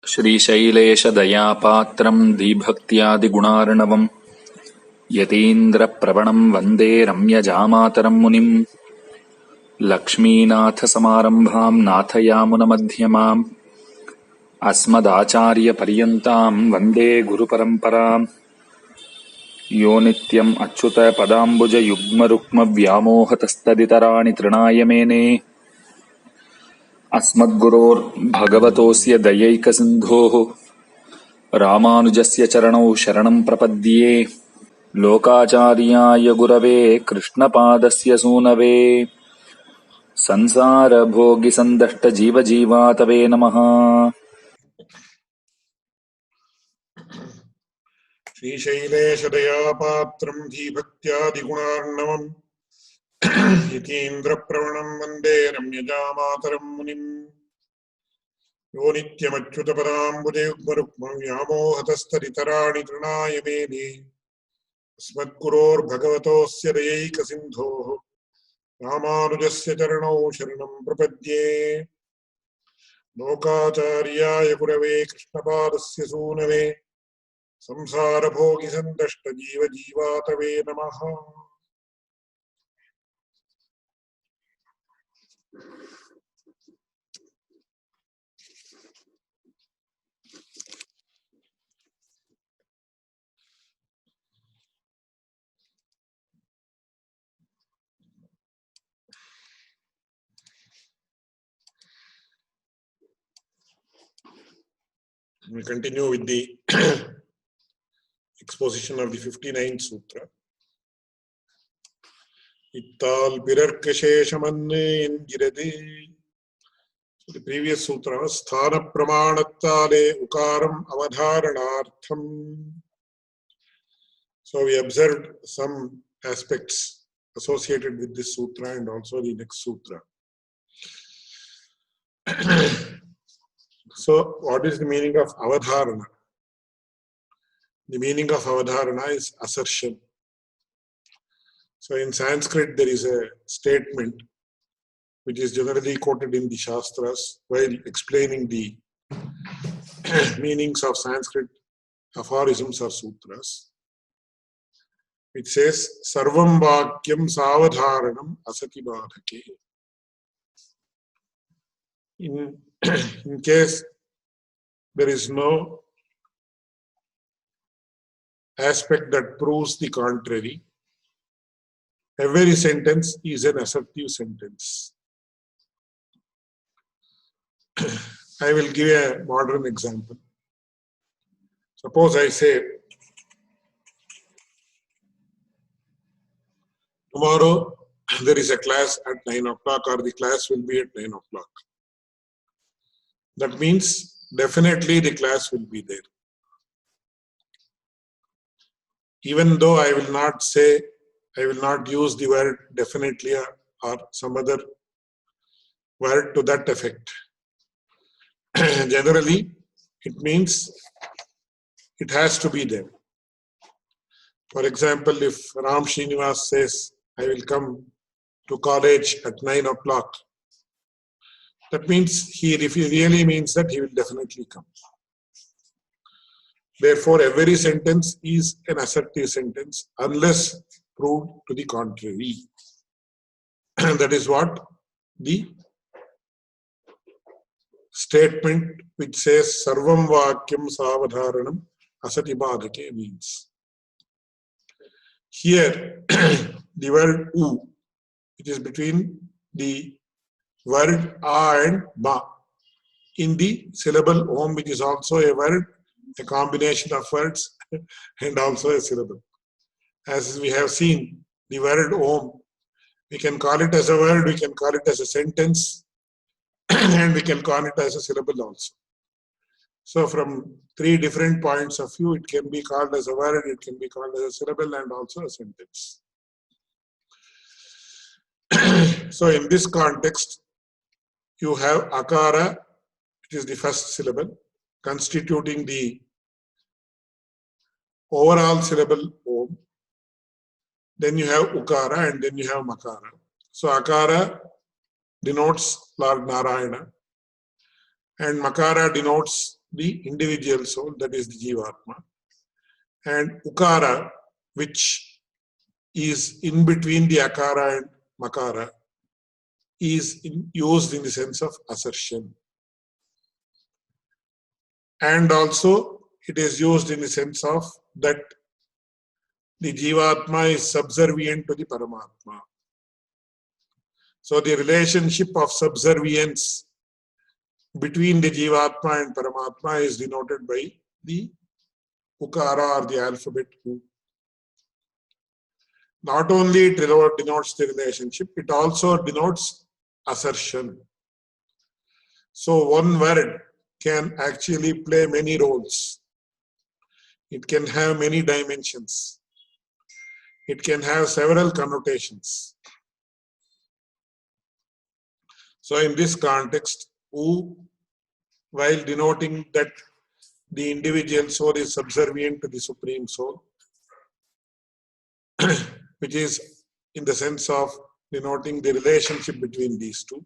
श्रीशैलेशदयापात्रम् धीभक्त्यादिगुणार्णवम् यतीन्द्रप्रवणम् वन्दे रम्यजामातरम् मुनिम् लक्ष्मीनाथसमारम्भाम् नाथयामुनमध्यमाम् अस्मदाचार्यपर्यन्ताम् वन्दे गुरुपरम्पराम् यो नित्यम् अच्युतपदाम्बुजयुग्मरुक्मव्यामोहतस्तदितराणि तृणाय मेने अस्मद्गुरोर्भगवतोऽस्य दयैकसिन्धोः रामानुजस्य चरणौ शरणम् प्रपद्ये लोकाचार्याय गुरवे कृष्णपादस्य सूनवे संसारभोगिसन्दष्टजीवजीवातवे नमः। श्रीशैलेशदयापात्रम् धीभक्त्यादिगुणार्णवम् यतीन्द्रप्रवणम् वन्दे रम्यजामातरम् मुनिम् यो नित्यमच्युतपदाम्बुजयुग्मरुक्मव्यामोहतस्तदितराणि तृणाय मेने अस्मद्गुरोर्भगवतोऽस्य दयैकसिन्धोः रामानुजस्य चरणौ शरणम् प्रपद्ये लोकाचार्याय गुरवे कृष्णपादस्य सूनवे संसारभोगिसन्दष्टजीवजीवातवे नमः। We continue with the exposition of the 59th Sutra. Ittal pirarkasheshamanne engirade. So the previous Sutra was Sthana Pramanattale Ukaram Avadharanartham. So we observed some aspects associated with this Sutra and also the next Sutra. So what is the meaning of Avadharana? The meaning of Avadharana is assertion. So in Sanskrit there is a statement which is generally quoted in the Shastras while explaining the meanings of Sanskrit aphorisms or sutras. It says, Sarvam Vakyam Savadharanam Asati Badhake. In case there is no aspect that proves the contrary, every sentence is an assertive sentence. I will give a modern example. Suppose I say, tomorrow there is a class at 9 o'clock or the class will be at 9 o'clock. That means definitely the class will be there. Even though I will not use the word definitely or some other word to that effect. Generally, it means it has to be there. For example, if Ram Srinivas says, I will come to college at 9 o'clock, that means he really means that he will definitely come. Therefore, every sentence is an assertive sentence unless proved to the contrary. And that is what the statement which says Sarvam Vakyam Savadharanam Asati Badhake means. Here, the word U, it is between the word A and Ba in the syllable Om, which is also a word, a combination of words and also a syllable. As we have seen, the word Om, we can call it as a word, we can call it as a sentence, and we can call it as a syllable also. So from three different points of view, it can be called as a word, it can be called as a syllable and also a sentence. So in this context, you have Akara, which is the first syllable, constituting the overall syllable Om. Then you have Ukara and then you have Makara. So Akara denotes Lord Narayana and Makara denotes the individual soul, that is the Jivatma. And Ukara, which is in between the Akara and Makara, is used in the sense of assertion. And also it is used in the sense of that the Jivatma is subservient to the Paramatma. So the relationship of subservience between the Jivatma and Paramatma is denoted by the Ukara or the alphabet U. Not only it denotes the relationship, it also denotes assertion. So one word can actually play many roles. It can have many dimensions. It can have several connotations. So in this context, U, while denoting that the individual soul is subservient to the Supreme Soul, which is in the sense of denoting the relationship between these two,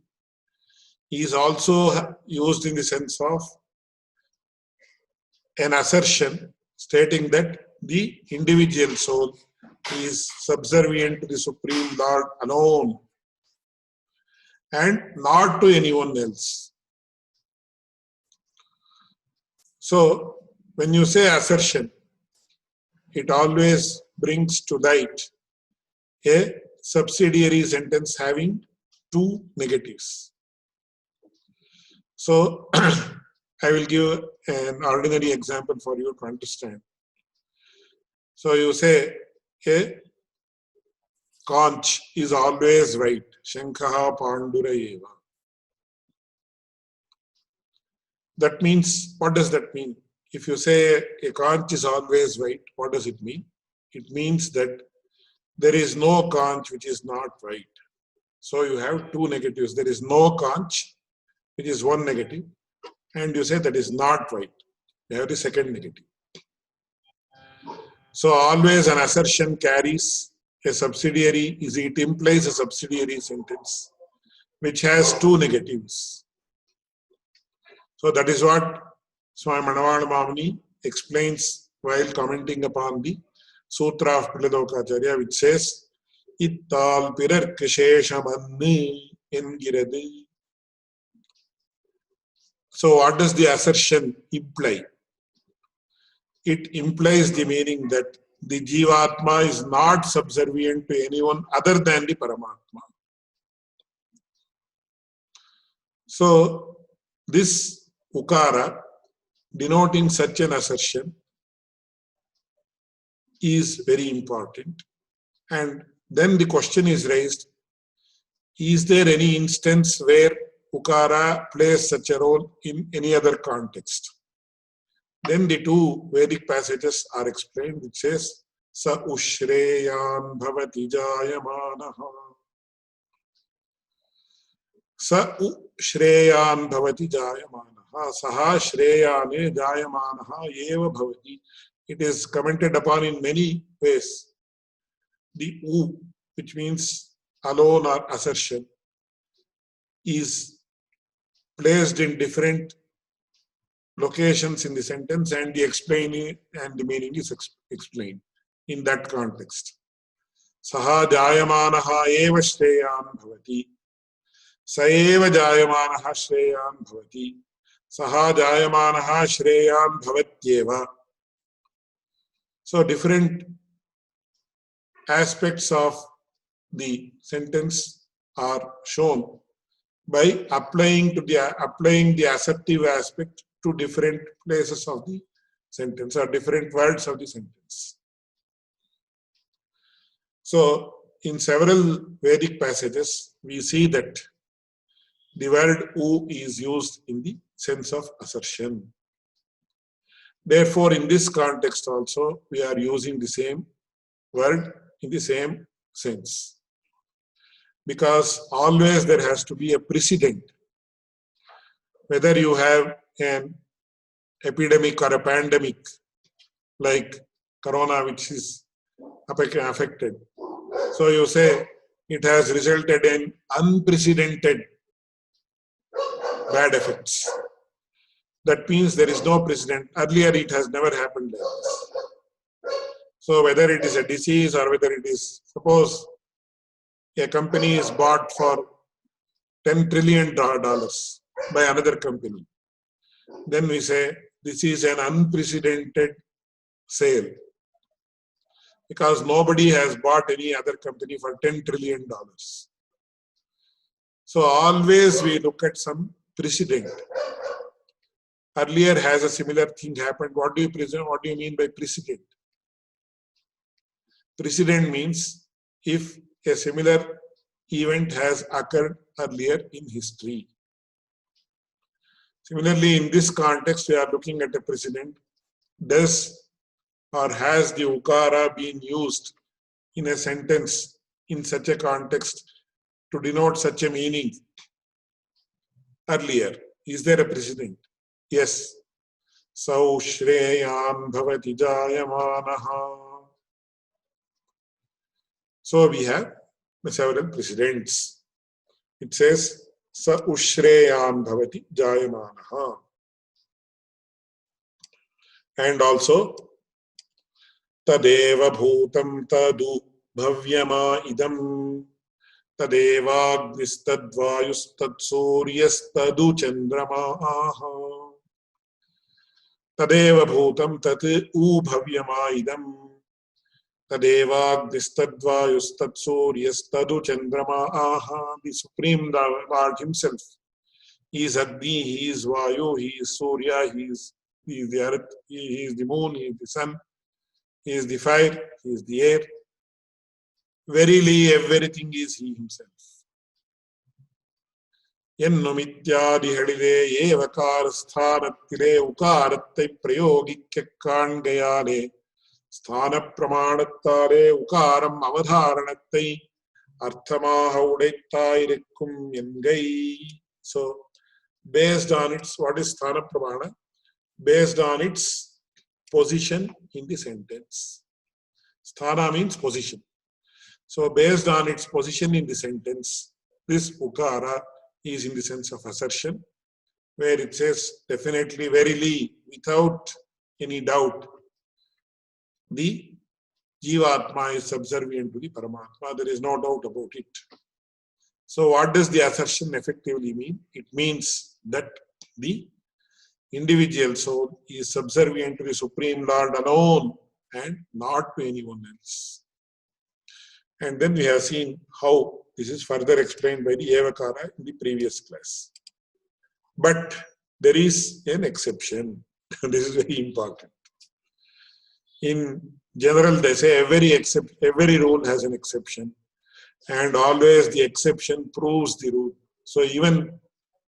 is also used in the sense of an assertion stating that the individual soul is subservient to the Supreme Lord alone and not to anyone else. So when you say assertion, it always brings to light a subsidiary sentence having two negatives. So I will give an ordinary example for you to understand. So you say a conch is always white. Shankha Pandura Eva. That means, what does that mean? If you say a conch is always white, what does it mean? It means that there is no conch which is not white. So you have two negatives. There is no conch, which is one negative, and you say that is not white. You have the second negative. So always an assertion carries a subsidiary, it implies a subsidiary sentence which has two negatives. So that is what Swami Manavana Mamuni explains while commenting upon the Sutra of Piladokacharya, which says, Ittal pirar kisheshamanni engiradi. So what does the assertion imply? It implies the meaning that the Jivatma is not subservient to anyone other than the Paramatma. So this Ukara, denoting such an assertion, is very important. And then the question is raised, is there any instance where Ukara plays such a role in any other context? Then the two Vedic passages are explained, which says, Sa ushreyan bhavati jayamanaha. Sa ushreyan bhavati jayamanaha. Saha shreyane jayamanaha eva bhavati. It is commented upon in many ways. The U, which means alone or assertion, is placed in different locations in the sentence, and the explaining and the meaning is explained in that context. Saha jayamanaha eva shreyan bhavati. Sa eva jayamanaha shreyan bhavati. Saha jayamanaha shreyan bhavatyeva. So different aspects of the sentence are shown by applying the assertive aspect to different places of the sentence or different words of the sentence. So in several Vedic passages, we see that the word U is used in the sense of assertion. Therefore, in this context also, we are using the same word in the same sense. Because always there has to be a precedent. Whether you have an epidemic or a pandemic like corona, which is affected. So you say it has resulted in unprecedented bad effects. that means there is no precedent. Earlier it has never happened like this. So whether it is a disease or whether it is, suppose a company is bought for $10 trillion by another company, then we say this is an unprecedented sale because nobody has bought any other company for $10 trillion. So always we look at some precedent. Earlier has a similar thing happened. What do you mean by precedent? Precedent means if a similar event has occurred earlier in history. Similarly, in this context, we are looking at a precedent. Does or has the ukara been used in a sentence in such a context to denote such a meaning earlier? Is there a precedent? Yes. Sau shreyam bhavati jayamanaha. So we have several precedents. It says sa ushreyam bhavati jayamanaha. And also tadeva bhutam tadu bhavyama idam tadevagnistadvayustadsuryastadu chandramaha. Tadeva bhutam tat bhavyama idam tadevagnistadvayustadsuryastadu chandramaha. The Supreme Lord Himself. He is Agni, He is Vayu, He is Surya, He is the earth, He is the moon, He is the sun, He is the fire, He is the air. Verily, everything is He Himself. Yennumityadi hadile evakar sthanattile ukarattai prayogikya kaangayale sthana pramanattare ukaram avadharanattai arthamaha udaittairikkum yengai. So, based on its, what is sthana pramana? Based on its position in the sentence. Sthana means position. So based on its position in the sentence, this ukara is in the sense of assertion, where it says definitely, verily, without any doubt, the Jivatma is subservient to the Paramatma. There is no doubt about it. So what does the assertion effectively mean? It means that the individual soul is subservient to the Supreme Lord alone and not to anyone else. And then we have seen how this is further explained by the Evakara in the previous class. But there is an exception. This is very important. In general, they say every rule has an exception, and always the exception proves the rule. So even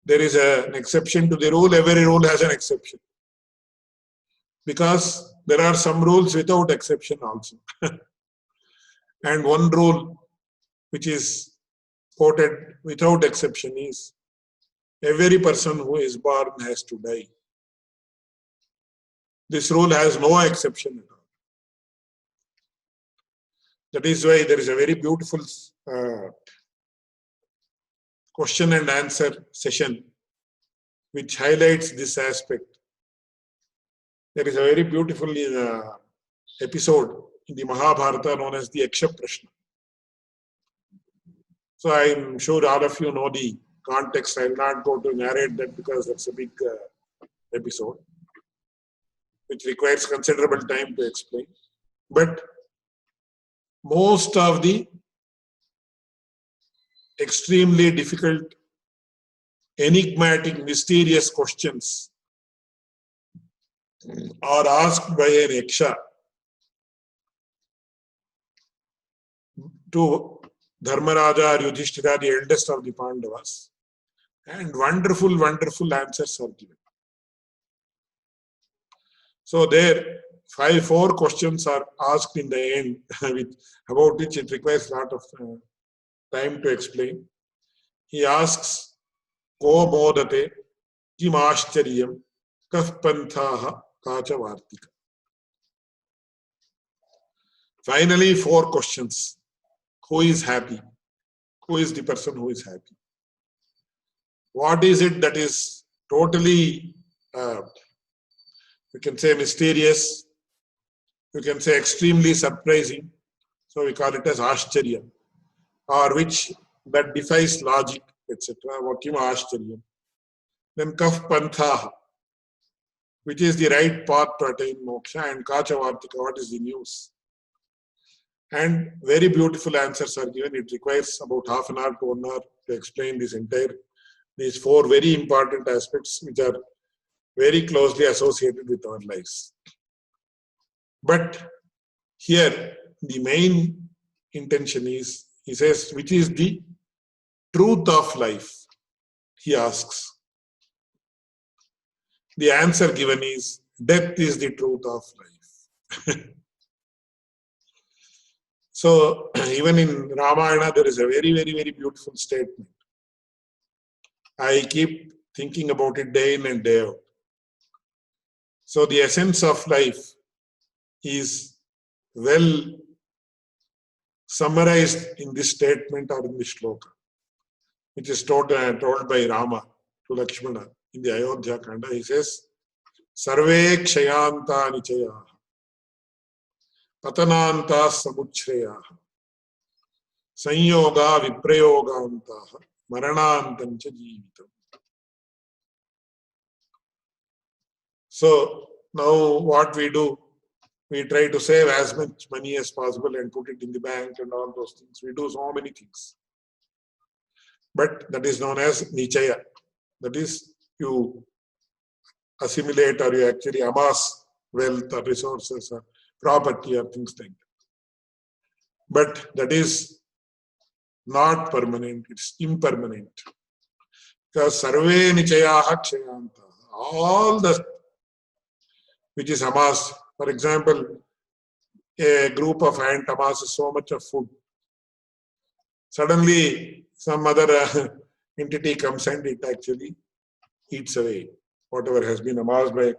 there is an exception to the rule, every rule has an exception. Because there are some rules without exception also. And one rule which is quoted without exception is every person who is born has to die. This rule has no exception at all. That is why there is a very beautiful question and answer session which highlights this aspect. There is a very beautiful episode in the Mahabharata known as the Yaksha Prashna. So I am sure all of you know the context. I will not go to narrate that because that's a big episode which requires considerable time to explain. But most of the extremely difficult, enigmatic, mysterious questions are asked by an Yaksha to Dharmaraja or Yudhishthira, the eldest of the Pandavas, and wonderful, wonderful answers are given. So there, 4 questions are asked in the end, about which it requires a lot of time to explain. He asks, Ko modate kim ashcharyam kaf panthaha kacha vartika. Finally, 4 questions. Who is happy? Who is the person who is happy? What is it that is totally we can say mysterious, you can say extremely surprising. So we call it as Ashcharya, or which that defies logic, etc. Vakyam Ashcharyam. Then Kaf Pantha, which is the right path to attain moksha, and Kacha Vartika, what is the news? And very beautiful answers are given. It requires about half an hour to 1 hour to explain these 4 very important aspects which are very closely associated with our lives. But here, the main intention is, he says, which is the truth of life? He asks. The answer given is, death is the truth of life. So, even in Ramayana, there is a very, very, very beautiful statement. I keep thinking about it day in and day out. So, the essence of life is well summarized in this statement or in this shloka, which is told by Rama to Lakshmana in the Ayodhya Kanda. He says, Sarve kshayanta nichayaha patananta samuchreyaha sanyoga viprayogantaha maranantancha jeevitam. So now what we do, we try to save as much money as possible and put it in the bank and all those things. We do so many things. But that is known as nichaya. That is, you assimilate or you actually amass wealth or resources or property or things like that. But that is not permanent, it's impermanent. Because sarve nichayaha kshayanta, all the which is amassed, for example, a group of ants amasses so much of food. Suddenly, some other entity comes and it actually eats away whatever has been amassed by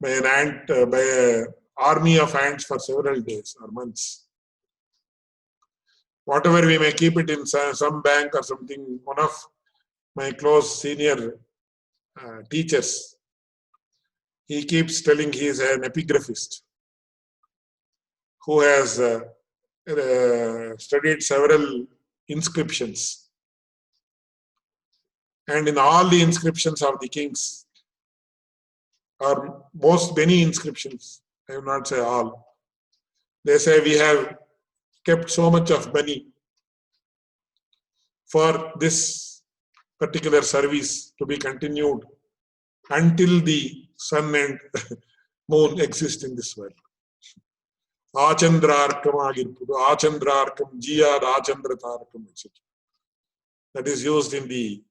an ant, by an army of ants for several days or months. Whatever we may keep it in some bank or something. One of my close senior teachers, he keeps telling he is an epigraphist who has studied several inscriptions. And in all the inscriptions of the kings, or many inscriptions, I will not say all, they say we have kept so much of money for this particular service to be continued until the sun and moon exist in this world. Achandrarkam agirpudu, Achandrarkam, Jiyad Achandratarkam, etc. That is used in the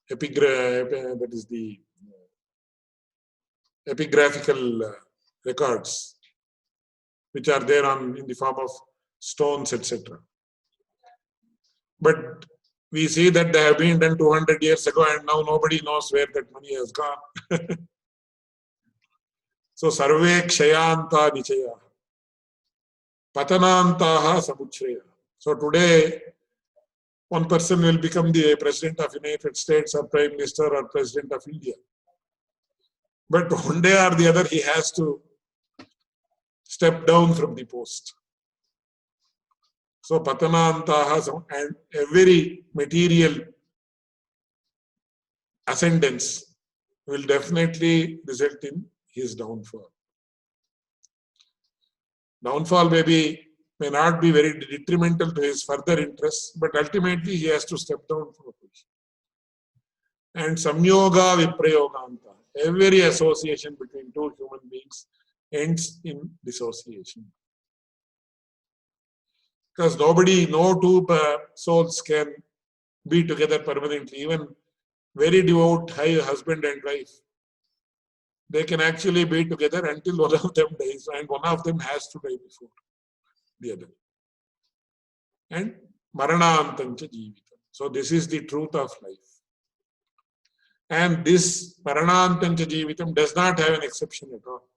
epigraphical records, which are there in the form of stones, etc. But we see that they have been done 200 years ago and now nobody knows where that money has gone. So, sarve kshayanta nichaya, patanantaha samuchreya. So today, one person will become the President of the United States or Prime Minister or President of India. But one day or the other, he has to step down from the post. So patanantaha, and every material ascendance will definitely result in his downfall. Downfall may not be very detrimental to his further interests, but ultimately he has to step down from a position. And samyoga viprayoganta, every association between two human beings ends in dissociation. Because no two souls can be together permanently. Even very devout husband and wife, they can actually be together until one of them dies, and one of them has to die before the other. And maranantancha jeevitam. So this is the truth of life. And this maranantancha jeevitam does not have an exception at all.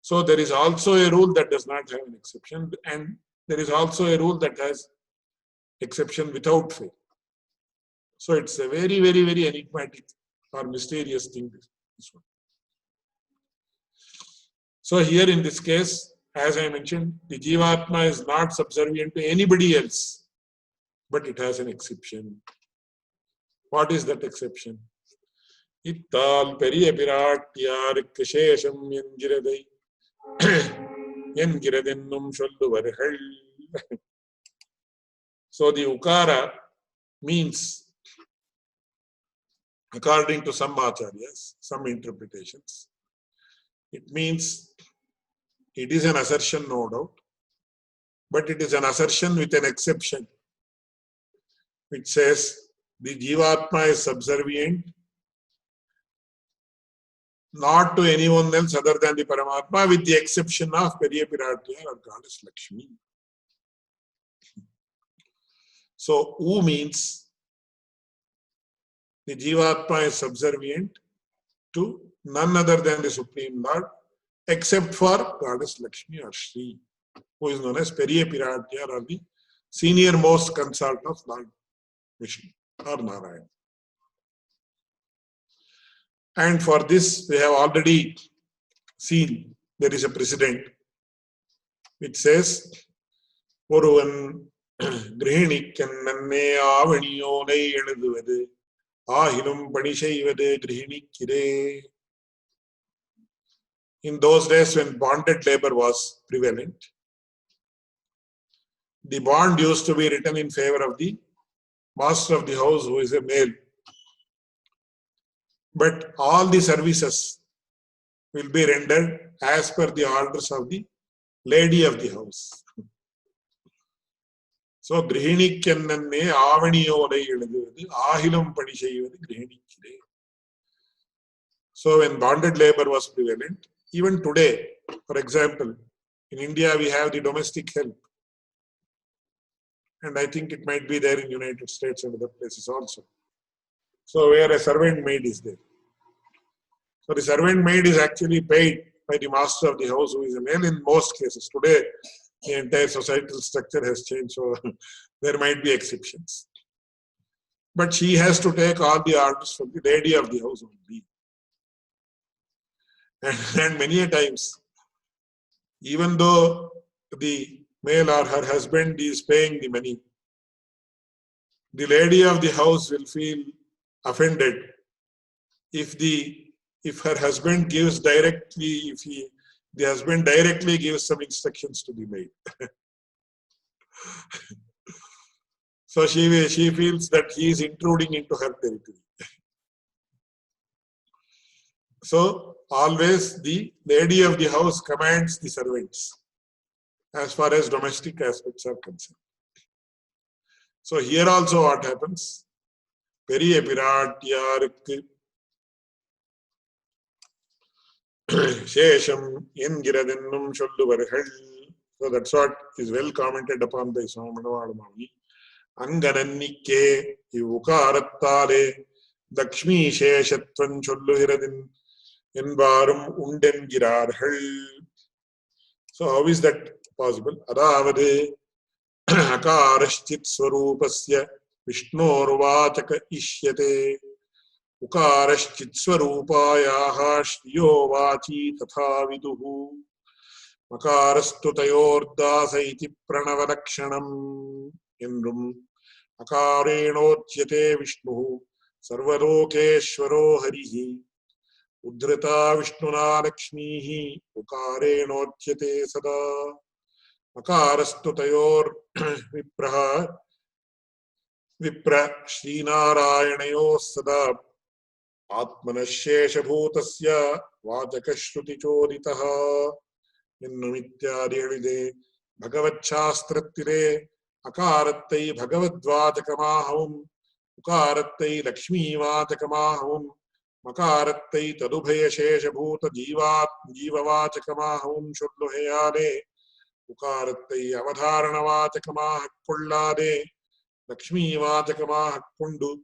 So there is also a rule that does not have an exception, and there is also a rule that has exception without fail. So it's a very, very, very enigmatic or mysterious thing. This one. So here in this case, as I mentioned, the Jivatma is not subservient to anybody else, but it has an exception. What is that exception? Ittal periya piratyarikku shesham yengiradai yengiradennum solluvargal. So the ukara means, according to some acharyas, some interpretations, it means it is an assertion, no doubt, but it is an assertion with an exception, which says the Jivatma is subservient not to anyone else other than the Paramatma, with the exception of Periya Piratya or Goddess Lakshmi. So, U means the Jivatma is subservient to none other than the Supreme Lord, except for Goddess Lakshmi or Shri, who is known as Periya Piratya or the senior most consort of Lord Vishnu or Narayana. And for this, we have already seen there is a precedent which says, Oruvan Grihinikannanne Avaniyonai Eluduvadu Ahilum Panishaivade Grihinikire. In those days when bonded labor was prevalent, the bond used to be written in favor of the master of the house, who is a male. But all the services will be rendered as per the orders of the lady of the house. So, Grihinikannanne Avaniyonai Eluduvadu Ahilum Panishaivade Grihinikire. So, when bonded labor was prevalent, even today, for example, in India we have the domestic help. And I think it might be there in United States and other places also. So where a servant maid is there. So the servant maid is actually paid by the master of the house, who is a male in most cases. Today, the entire societal structure has changed, so there might be exceptions. But she has to take all the orders from the lady of the house only. And many a times, even though the male or her husband is paying the money, the lady of the house will feel offended if her husband gives directly, the husband directly gives some instructions to the maid. So she feels that he is intruding into her territory. So always the lady of the house commands the servants as far as domestic aspects are concerned. So here also what happens? Periya Piratyarikku Shesham Yengiradennum Solluvargal. So that's what is well commented upon by Swaminarayan. Anganannike Ivukarattale Lakshmi Sheshatvan Solluhiradin Envarum Undengirarhal. So how is that possible? Adavade Akarashchit Swarupasya Vishnurvachaka Ishyate Ukarashchit Swarupayaha Shriyo Vachi Tatha Viduhu Makarastu Tayordasa iti Pranavalakshanam Endrum Akarenochyate Vishnu Sarvalokeshwaro Harihi Udhrita Vishnuna Lakshmihi Ukarenochyate Sada Makarastu Tayor Vipraha Vipra Srinarayanayo Sada Atmanashesha Bhutasya Vachakashruti Choditaha Innumityadiyalide Bhagavad Shastrattire Akarattai Bhagavadvachakamaham Ukarattai Lakshmi Vachakamaham Makarattai Tadubhaya Shesha Bhuta Jivavachakamaham Shudluheyade Ukarattai Avadharanavachakamah Kullade Lakshmi Vachakamah Kundu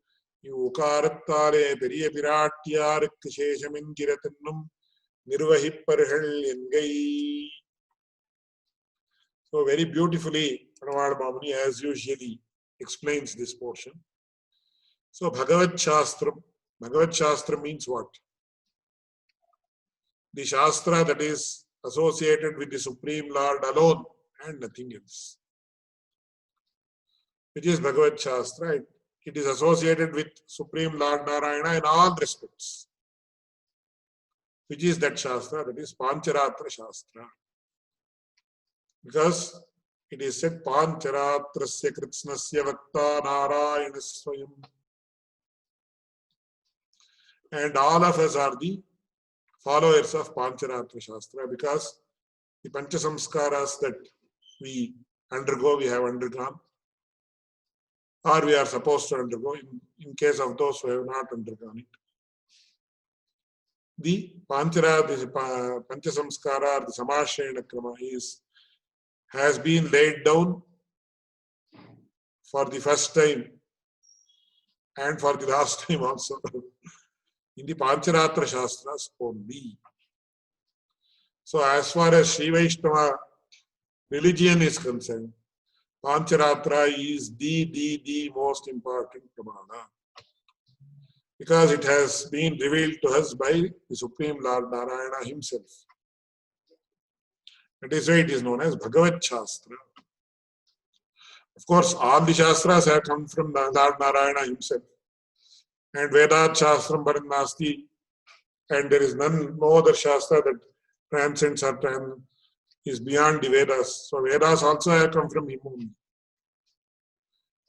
Ukarattare Periya Piratyarikku Sheshamin Kiratannum Nirvahipparhal Engai. So very beautifully, Pranavad Bhamani as usually explains this portion. So Bhagavad Shastram means what? the Shastra that is associated with the Supreme Lord alone and nothing else, which is Bhagavad Shastra. It is associated with Supreme Lord Narayana in all respects, which is that Shastra, that is Pancharatra Shastra. Because it is said, Pancharatrasya Kritsnasya Vakta Narayana Swayam. And all of us are the followers of Pancharatra Shastra because the Panchasamskaras that we undergo, we have undergone, or we are supposed to undergo in case of those who have not undergone it. The Panchasamskara, the Samashayana Krama has been laid down for the first time and for the last time also in the Pancharatra Shastras only. So as far as Sri Vaishnava religion is concerned, Pancharatra is the most important pramana because it has been revealed to us by the Supreme Lord Narayana himself. That is why it is known as Bhagavad Shastra. Of course, all the Shastras have come from Lord Narayana himself. And Vedat Shastram Paranasti, and there is no other Shastra that transcends or is beyond the Vedas. So Vedas also have come from him only.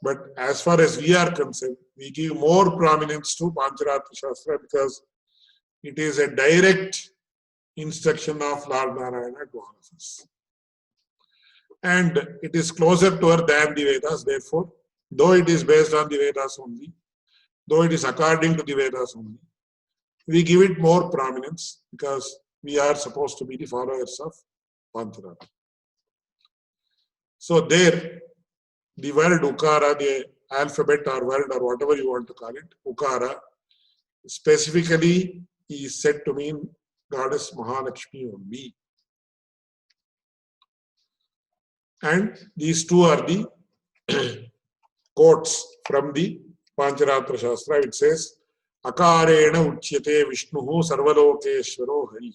But as far as we are concerned, we give more prominence to Pancharatra Shastra because it is a direct instruction of Lord Narayana to all of us. And it is closer to her than the Vedas. Therefore, though it is based on the Vedas only, though it is according to the Vedas only, we give it more prominence because we are supposed to be the followers of Pancharatra. So there, the word Ukara, the alphabet or word or whatever you want to call it, Ukara, specifically is said to mean Goddess Mahalakshmi only. And these two are the quotes from the Pancharatra Shastra. It says, Akarena uchyate Vishnuhu sarvalokeshwaro Hari.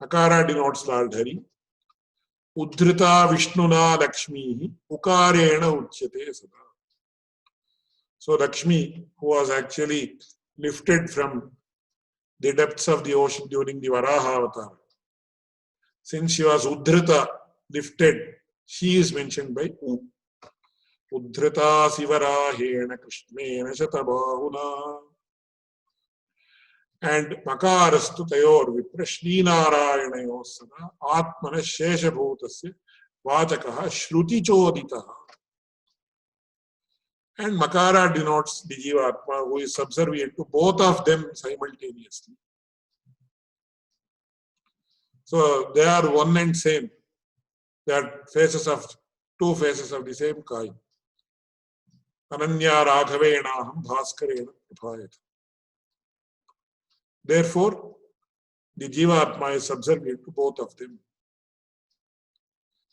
Akara denotes Lord Hari. Udhrita Vishnuna Lakshmi Ukarena uchyate sada. So Lakshmi, who was actually lifted from the depths of the ocean during the Varaha avatar, since she was Udhrita, lifted, she is mentioned by U. Udhrita Sivarahena Krishnena Shatabahuna. And Makarastu Tayor Viprashni Narayanayo Sana Atmana Shesha Bhutasya Vachakaha Shruti Choditaha. And Makara denotes the Jivatma who is subservient to both of them simultaneously. So they are one and same. They are two faces of the same coin. Ananya Raghavenaham Bhaskarena Prabhayata. Therefore, the Jivatma is subservient to both of them.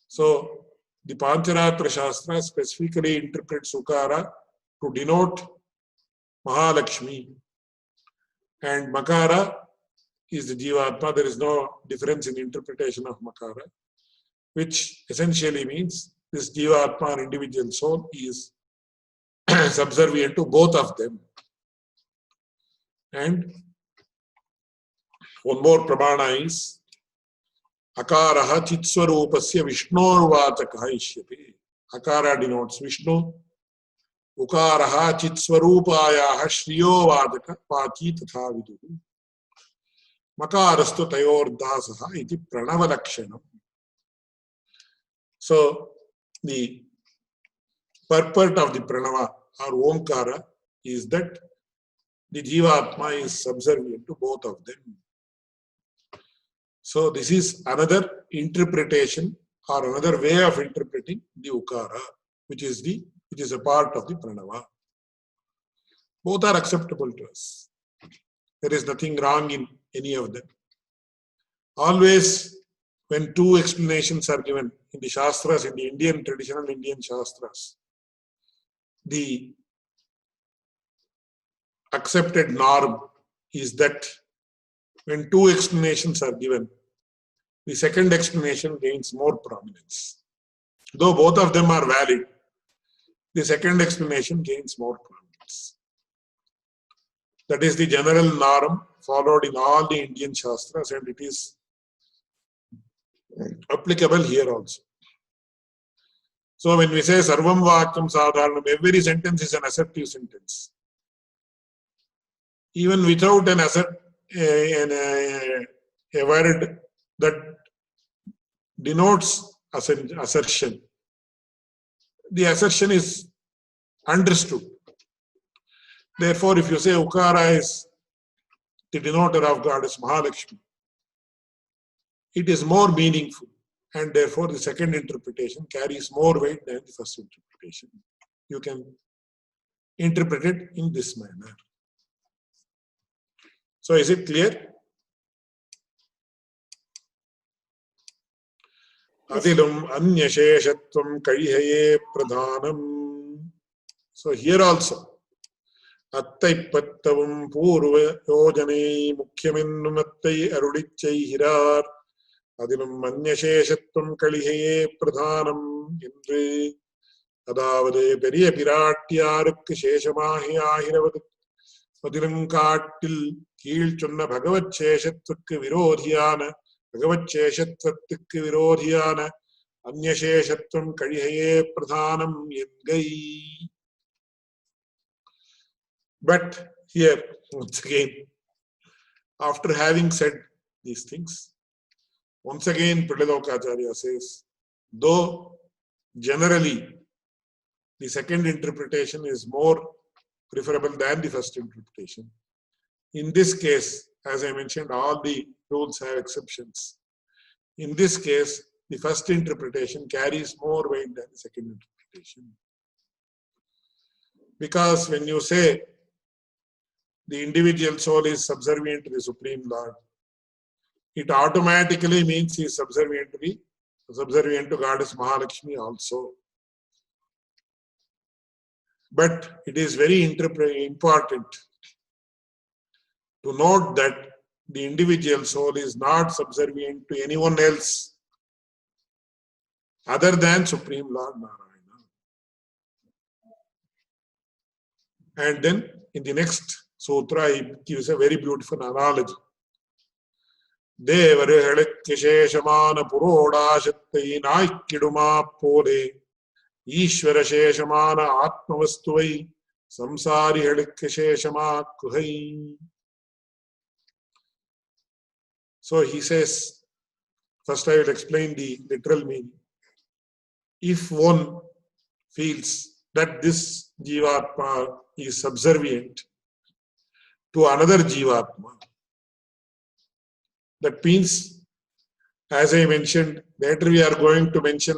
So, the Pancharatra Shastra specifically interprets Ukara to denote Mahalakshmi. And Makara is the Jivatma. There is no difference in interpretation of Makara, which essentially means this Jivatma, an individual soul, is subservient to both of them. And one more pramana is Akaraha Chitswarupasya Vishnurvachakaha Ishyate. Akara denotes Vishnu. Ukaraha Chitswarupayaha Shriyo Vachaka Pachi Tatha Viduhu. Makarastu Tayor Dasaha iti Pranavalakshanam. So the purport of the Pranava or Omkara is that the Jivatma is subservient to both of them. So this is another interpretation or another way of interpreting the Ukara, which is a part of the Pranava. Both are acceptable to us. There is nothing wrong in any of them. Always, when two explanations are given in the Shastras, in the Indian traditional Indian Shastras, the accepted norm is that when two explanations are given, the second explanation gains more prominence. Though both of them are valid, the second explanation gains more prominence. That is the general norm followed in all the Indian Shastras, and it is applicable here also. So when we say Sarvam Vakyam Sadharanam, every sentence is an assertive sentence. Even without an a word that denotes assertion, the assertion is understood. Therefore, if you say Ukara is the denoter of Goddess Mahalakshmi, it is more meaningful, and therefore the second interpretation carries more weight than the first interpretation. You can interpret it in this manner. So is it clear? Adilum anyasheshatvam kaihaye pradhanam. So here also, Attai pattavam purva yojane mukhyamennum attai arudichai hirar. Adilum anyasheshatvam kaihaye pradhanam. Indre adavade periya pirattiyaarukku sheshamahi ahiravat. Adilankaattil கீழ் சொன்ன பகவத் சேஷத்துக்கு விரோதியான அந்யசேஷத்துவம் கழிகையே பிரதானம் என்கை. But here, once again, after having said these things, once again Pradalokacharya says, though generally the second interpretation is more preferable than the first interpretation, in this case, as I mentioned, all the rules have exceptions. In this case, the first interpretation carries more weight than the second interpretation. Because when you say the individual soul is subservient to the Supreme Lord, it automatically means he is subservient to Goddess Mahalakshmi also. But it is very important to note that the individual soul is not subservient to anyone else other than Supreme Lord Narayana. And then in the next sutra, he gives a very beautiful analogy. Devarihalikkisheshamana purodashattai naikkiduma pole Ishvara sheshamana atmavastuvai samsari halikkisheshama kuhai. So he says, first I will explain the literal meaning. If one feels that this Jivatma is subservient to another Jivatma, that means, as I mentioned, later we are going to mention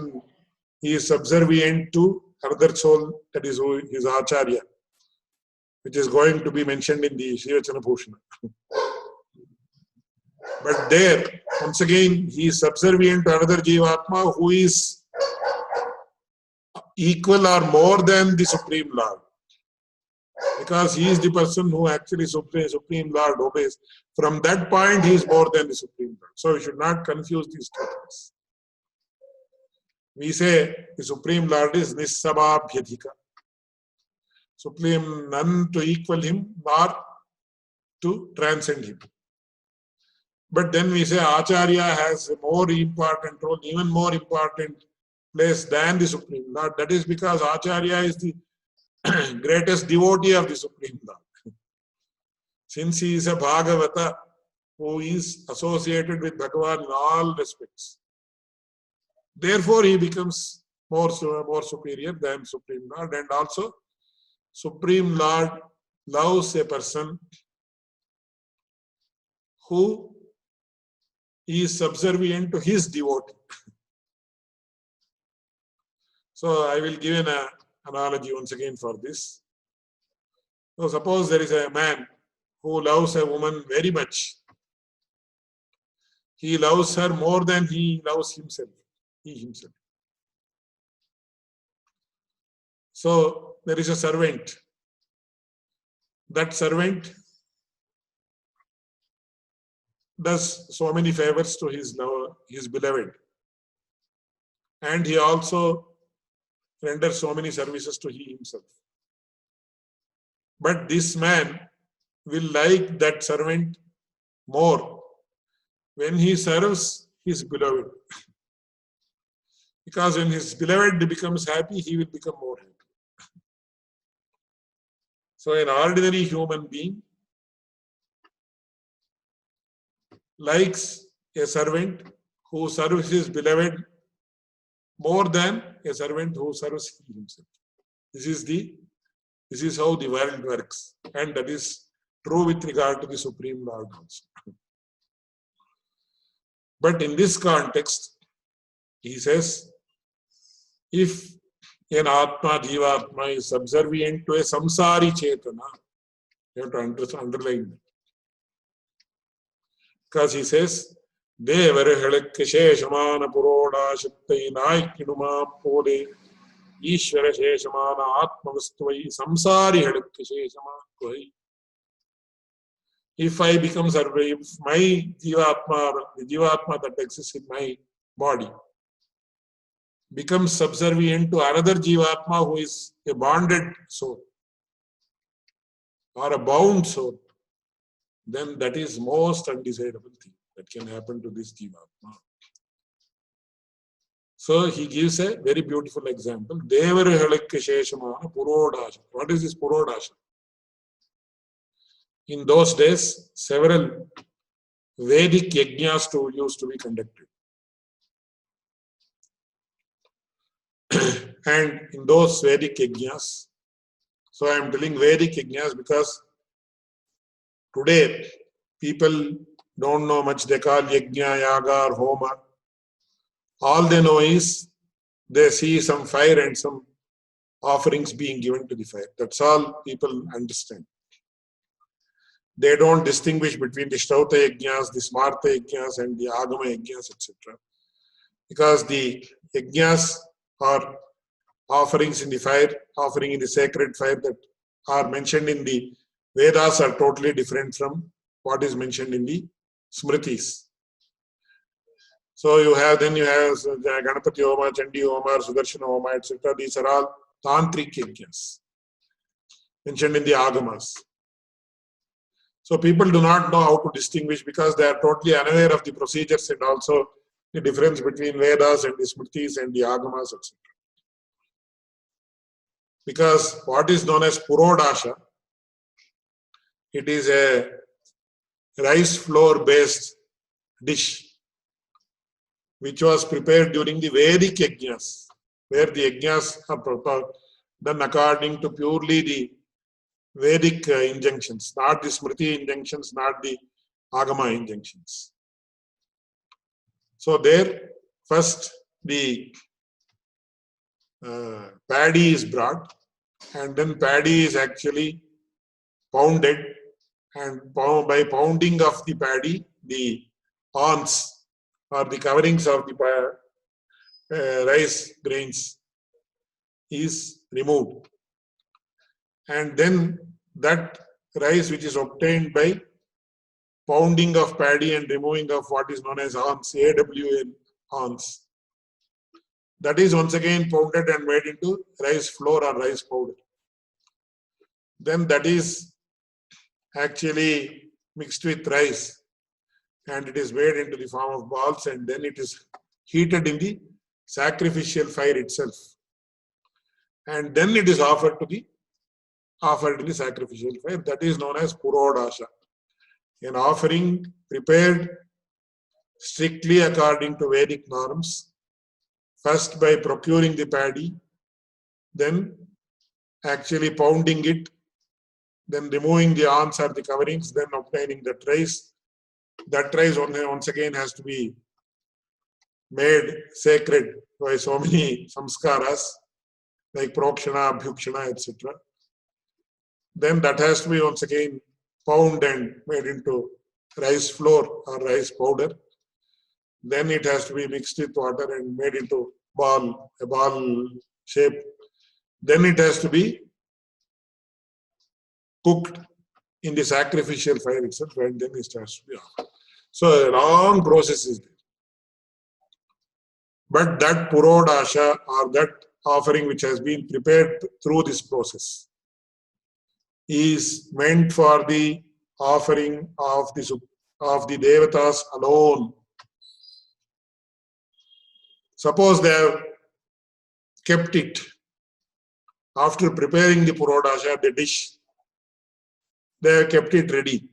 he is subservient to another soul, that is his Acharya, which is going to be mentioned in the Srivachana Bhushana. But there, once again, he is subservient to another Jivatma who is equal or more than the Supreme Lord. Because he is the person who actually Supreme Lord obeys. From that point, he is more than the Supreme Lord. So we should not confuse these two things. We say the Supreme Lord is Nissamabhyadhika. Supreme, none to equal him or to transcend him. But then we say Acharya has a more important role, even more important place than the Supreme Lord. That is because Acharya is the greatest devotee of the Supreme Lord. Since he is a Bhagavata who is associated with Bhagavan in all respects, therefore he becomes more superior than Supreme Lord. And also, Supreme Lord loves a person who is subservient to his devotee. So I will give an analogy once again for this. So suppose there is a man who loves a woman very much. He loves her more than he loves himself. He himself. So there is a servant. That servant does so many favors to his lover, his beloved, and he also renders so many services to he himself. But this man will like that servant more when he serves his beloved. Because when his beloved becomes happy, he will become more happy. So an ordinary human being likes a servant who serves his beloved more than a servant who serves himself. This is how the world works, and that is true with regard to the Supreme Lord also. But in this context, he says, if an Atma, Jivatma is subservient to a samsari chetana, you have to underline that. Because he says, Devara Helakka Sheshamana Puroda Shaktai Naikinuma Pode Ishvara Sheshamana Atmavastvai Samsari Helakka Sheshamana. If I become if my Jivatma, the Jivatma that exists in my body, becomes subservient to another Jivatma who is a bonded soul or a bound soul, then that is most undesirable thing that can happen to this Jivatma. So he gives a very beautiful example. Devara Helakka Sheshamana Purodasha. What is this Purodasha? In those days, several Vedic yajnas used to be conducted. And in those Vedic yajnas, so I am telling Vedic yajnas because today people don't know much. They call yajna, yaga or homa. All they know is they see some fire and some offerings being given to the fire. That's all people understand. They don't distinguish between the Shtauta yajnas, the Smarta yajnas, and the Agama yajnas, etc. Because the yajnas are offerings in the fire, offering in the sacred fire that are mentioned in the Vedas are totally different from what is mentioned in the Smritis. So you have Ganapati Homa, Chandi Homa, Sudarshana Homa, etc. These are all tantric yajnas mentioned in the Agamas. So people do not know how to distinguish because they are totally unaware of the procedures and also the difference between Vedas and the Smritis and the Agamas, etc. Because what is known as Purodasha, it is a rice flour based dish which was prepared during the Vedic yajnas, where the yajnas are done according to purely the Vedic injunctions, not the Smriti injunctions, not the Agama injunctions. So there, first the paddy is brought, and then paddy is actually pounded, and by pounding of the paddy, the awns or the coverings of the rice grains is removed. And then that rice which is obtained by pounding of paddy and removing of what is known as awns, AWN awns, that is once again pounded and made into rice flour or rice powder. Then that is actually mixed with rice and it is made into the form of balls, and then it is heated in the sacrificial fire itself. And then it is offered in the sacrificial fire. That is known as Purodasha. An offering prepared strictly according to Vedic norms, first by procuring the paddy, then actually pounding it, then removing the awns or the coverings, then obtaining that rice. That rice once again has to be made sacred by so many samskaras like prokshana, abhyukshana, etc. Then that has to be once again pounded and made into rice flour or rice powder. Then it has to be mixed with water and made into a ball shape. Then it has to be cooked in the sacrificial fire itself, and then it has to be offered. So a long process is there. But that purodasha or that offering which has been prepared through this process is meant for the offering of the devatas alone. Suppose they have kept it after preparing the purodasha, the dish, they have kept it ready,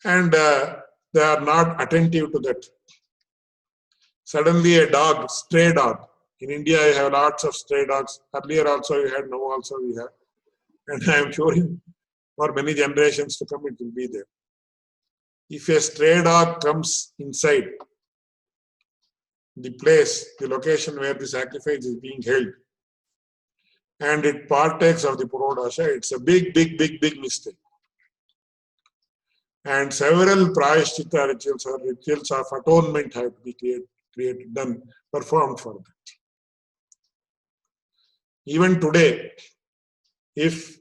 and they are not attentive to that. Suddenly a dog, stray dog. In India, I have lots of stray dogs. Earlier also we had, now also we have. And I am sure for many generations to come, it will be there. If a stray dog comes inside the place, the location where the sacrifice is being held, and it partakes of the purodasha, it's a big mistake. And several prayashchitta rituals or rituals of atonement have to be performed for that. Even today, if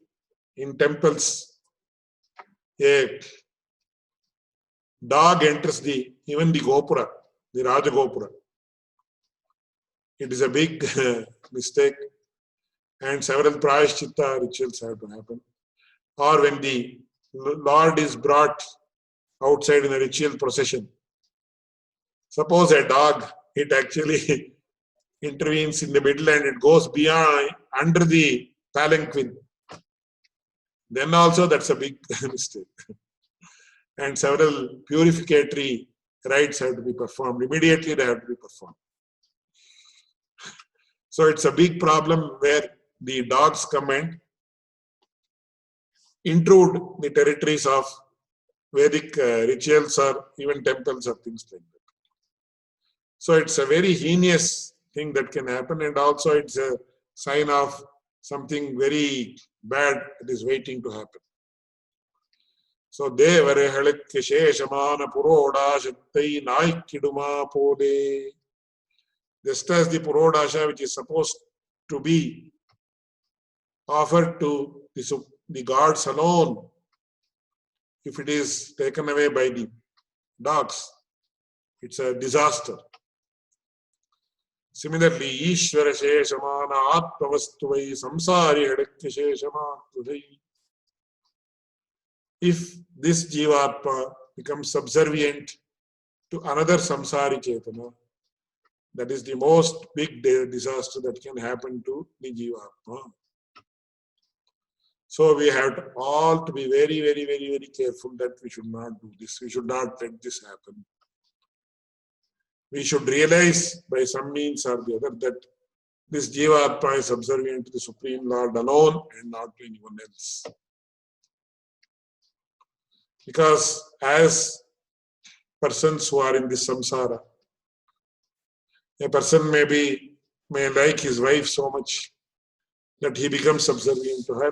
in temples a dog enters even the gopura, the Raja Gopura, it is a big mistake, and several prayashchitta rituals have to happen. Or when the Lord is brought outside in a ritual procession, suppose a dog, it actually intervenes in the middle and it goes beyond, under the palanquin, then also that's a big mistake. And several purificatory rites have to be performed. Immediately they have to be performed. So it's a big problem where the dogs come and intrude the territories of Vedic rituals or even temples or things like that. So it's a very heinous thing that can happen, and also it's a sign of something very bad that is waiting to happen. So devare halakya sheshamana purodashattai naikkiduma pode. Just as the purodasha, which is supposed to be offered to the gods alone, if it is taken away by the dogs, it's a disaster. Similarly, Ishvara Sheshamana Atmavastuvai Samsari Hadakya Sheshamana. If this Jivatma becomes subservient to another Samsari Chetana, that is the most big disaster that can happen to the Jivatma. So we have to all to be very careful that we should not do this. We should not let this happen. We should realize by some means or the other that this Jivatma is subservient to the Supreme Lord alone and not to anyone else. Because as persons who are in this samsara, a person may like his wife so much that he becomes subservient to her,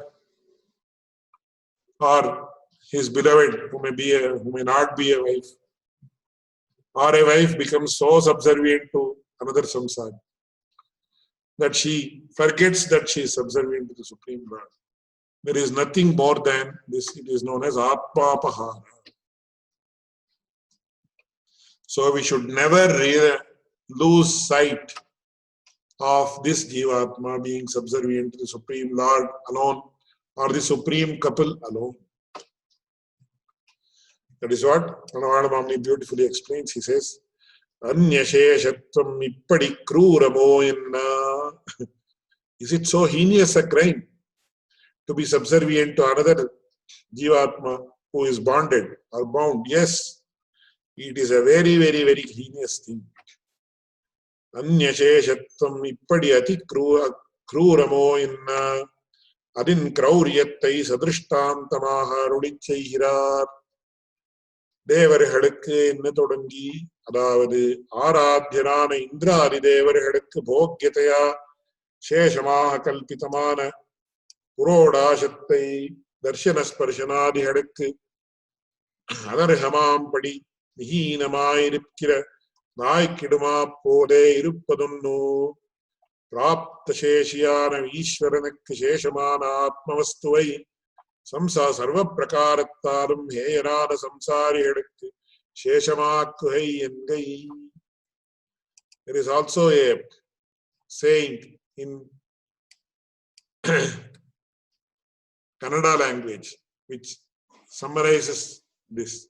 or his beloved who may not be a wife, or a wife becomes so subservient to another samsara that she forgets that she is subservient to the Supreme Lord. There is nothing more than this. It is known as Atmapahara. So we should never really lose sight of this Jivatma being subservient to the Supreme Lord alone or the Supreme couple alone. That is what Anavada Mamni beautifully explains. He says, Anyasheshatvam ippadi kruramoyanna. Is it so heinous a crime to be subservient to another Jivatma who is bonded or bound? Yes, it is a very heinous thing. Anyasheshatvam ippadi ati kruramoyanna adin krauriyattai sadrishtantamaha rudichaihirar. தேவர்களுக்கு என்ன தொடங்கி, அதாவது ஆராத்தியரான இந்திராதி தேவர்களுக்கு போக்கியத்தையா சேஷமாக கல்பிதமான புரோடாசத்தை தர்சன ஸ்பர்சனாதிகளுக்கு அனர்ஹமாம்படி மிஹீனமாயிருக்கிற நாய்க்கிடுமா போதே இருப்பதுன்னோ பிராப்த சேஷியான ஈஸ்வரனுக்கு சேஷமான ஆத்மவஸ்துவை சர்வ பிரகாரத்தாலும் ஹேயரான சம்சாரிகளுக்கு Sheshamakkuhai Engai. There is also a saying in Kannada language which summarizes this.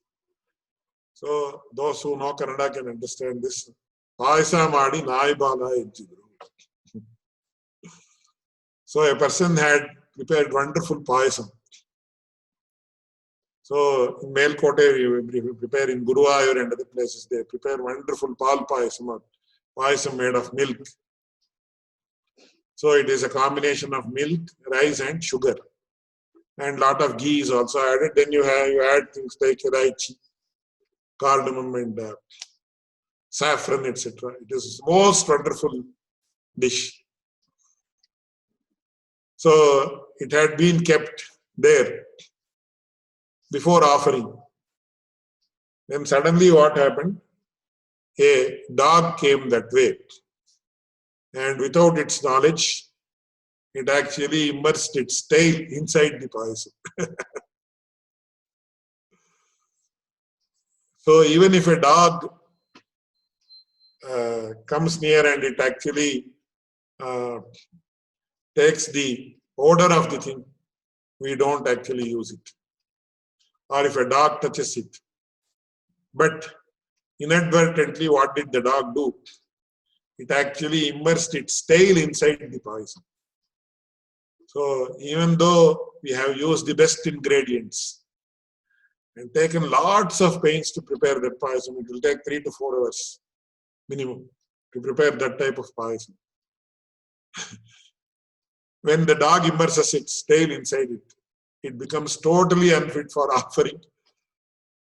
So those who know Kannada can understand this. Payasa Madi Naibala Ejjidru. So a person had prepared wonderful payasam. So in Melkote, we prepare in Guruvayur and other places, they prepare wonderful pal payasam, or payasam made of milk. So it is a combination of milk, rice and sugar. And lot of ghee is also added. Then you add things like elaichi, cardamom and saffron, etc. It is most wonderful dish. So it had been kept there before offering. Then suddenly what happened? A dog came that way. And without its knowledge, it actually immersed its tail inside the payasam. So even if a dog comes near and it actually takes the odor of the thing, we don't actually use it. Or if a dog touches it. But inadvertently, what did the dog do? It actually immersed its tail inside the payasam. So even though we have used the best ingredients and taken lots of pains to prepare that payasam, it will take 3 to 4 hours minimum to prepare that type of payasam. When the dog immerses its tail inside it, it becomes totally unfit for offering.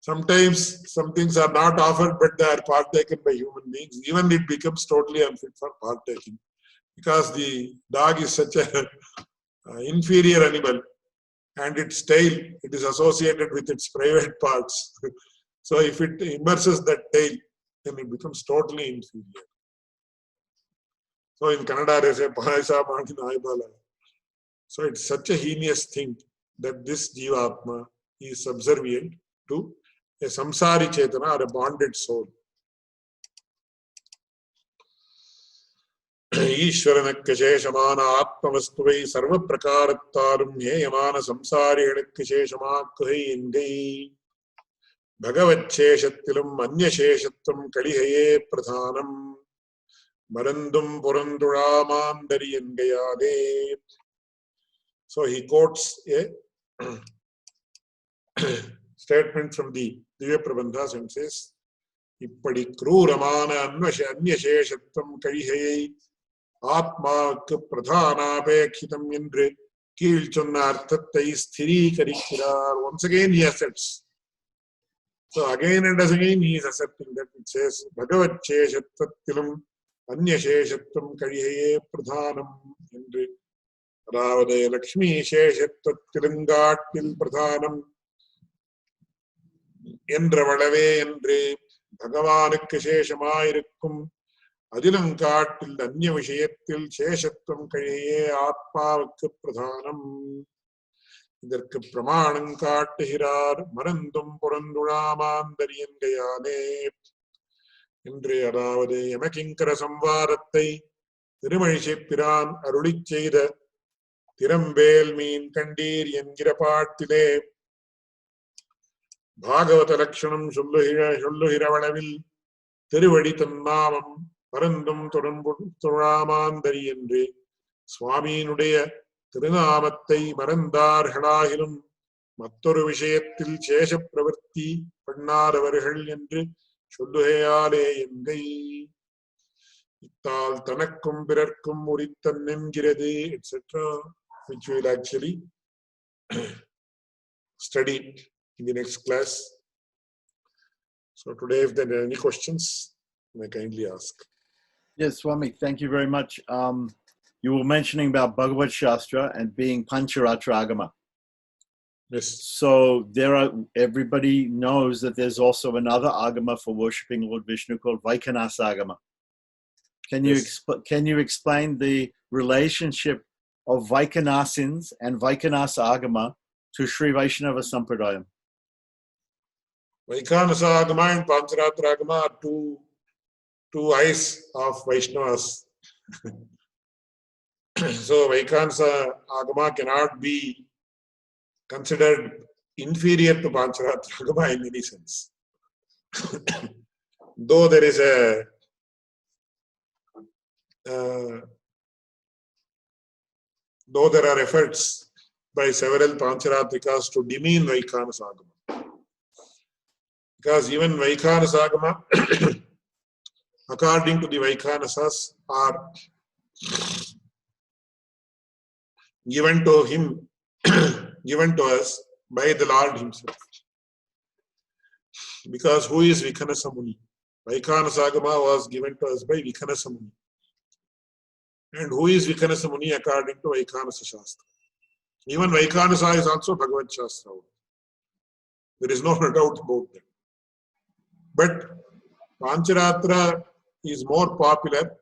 Sometimes some things are not offered, but they are partaken by human beings. Even it becomes totally unfit for partaking, because the dog is such a inferior animal, and its tail, it is associated with its private parts. So if it immerses that tail, then it becomes totally inferior. So in Kannada they say Payasa Madi Naibala. So it's such a heinous thing that this Jivatma is subservient to a samsari chetana or a bonded soul. ईश्वरनक्कशेषमान आत्मवस्तुवै सर्वप्रकारत्तारुं हेयमान संसारिणक्कशेषमाक्कुहै एन्गै भगवच्छेषत्तिलुम् अन्यशेषत्वं कलिहये प्रधानम् मरन्दुम् पुरन्दुळामान्दरि एन्गयादे. So he quotes a statement from the Divya Prabandhas and says, Ippadi krūramāna अन्यशेषत्वं कलिहयै ஆத்மாவுக்கு பிரதானாபேட்சிதம் என்று கீழ் சொன்ன அர்த்தத்தை ஸ்திரீகரிக்கிறார். Once again he asserts. So again and again he is asserting that it says பகவச்சேஷத்வத்திலும் அந்யசேஷத்வம் கழிகையே பிரதானம் என்று. அதாவது லக்ஷ்மி சேஷத்வத்திலுங்காட்டில் பிரதானம் என்றவளவே என்று பகவானுக்கு சேஷமாயிருக்கும் அதிலங்காட்டில் அந்நிய விஷயத்தில் சேஷத்துவம் கழியே ஆத்மாவுக்கு பிரதானம். இதற்கு பிரமாணம் காட்டுகிறார் மறந்தும் புறந்துழாமாந்தரியன்கையானே என்று. அதாவது யமகிங்கர சம்வாரத்தை திருமழிசைப்பிரான் அருளிச் செய்த திறம்பேல் மீன் கண்டீர் என்கிற பாட்டிலே பாகவத லட்சணம் சொல்லுகிறவளவில் திருவடி தன்னாமம் பரந்தும் தொழாமாந்தரி என்று சுவாமியினுடைய திருநாமத்தை மறந்தார்களாகிலும் மற்றொரு விஷயத்தில் சேஷ பிரவர்த்தி பண்ணாதவர்கள் என்று சொல்லுகையாலே என்கை. இத்தால் தனக்கும் பிறர்க்கும் உரித்தன் என்கிறது, etc., which we will actually study in the next class. So today, if there are any questions, may I kindly ask. Yes, Swami, thank you very much. You were mentioning about Bhagavad Shastra and being Pancharatra Agama. Yes. So everybody knows that there's also another Agama for worshipping Lord Vishnu called Vaikhanasa Agama. Can you explain the relationship of Vaikhanasins and Vaikhanasa Agama to Sri Vaishnava Sampradayam? Vaikhanasa Agama and Pancharatra Agama are two eyes of Vaishnavas. So Vaikhanasa Agama cannot be considered inferior to Pancharatra Agama in any sense. Though there is though there are efforts by several Pancharatrikas to demean Vaikhanasa Agama. Because even Vaikhanasa Agama, according to the Vaikhanasas, are given to him, given to us by the Lord himself. Because who is Vikhanasa Muni? Vaikhanasa Agama was given to us by Vikhanasa Muni. And who is Vikhanasa Muni according to Vaikhanasa Shastra? Even Vaikhanasa is also Bhagavad Shastra. There is no doubt about that. But Pancharatra is more popular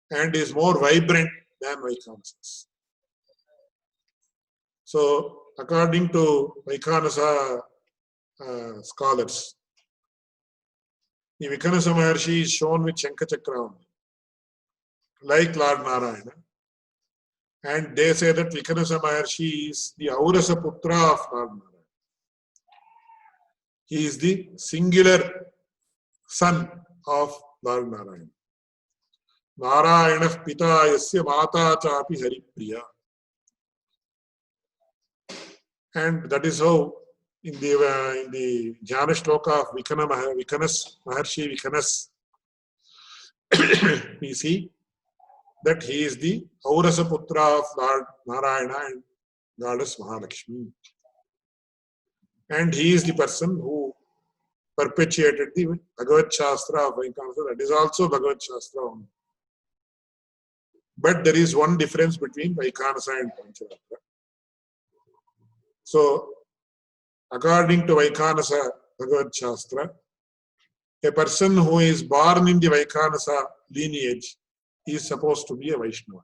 and is more vibrant than Vaikhanasas. So, according to Vaikhanasa scholars, the Vikhanasa Maharshi is shown with Shankachakra, like Lord Narayana. And they say that Vikhanasa Maharshi is the Aurasa Putra of Lord Narayana. He is the singular son of Lord Narayana. Narayana Pita Yasya Mata Chapi Haripriya. And that is how in the Jnana Shloka of Vikhanas, Maharshi Vikhanas, we see that he is the Aurasa Putra of Lord Narayana and Goddess Mahalakshmi. And he is the person who perpetuated the Bhagavad Shastra of Vaikhanasa. That is also Bhagavad Shastra only. But there is one difference between Vaikhanasa and Pancharatra. So, according to Vaikhanasa Bhagavad Shastra, a person who is born in the Vaikhanasa lineage is supposed to be a Vaishnava.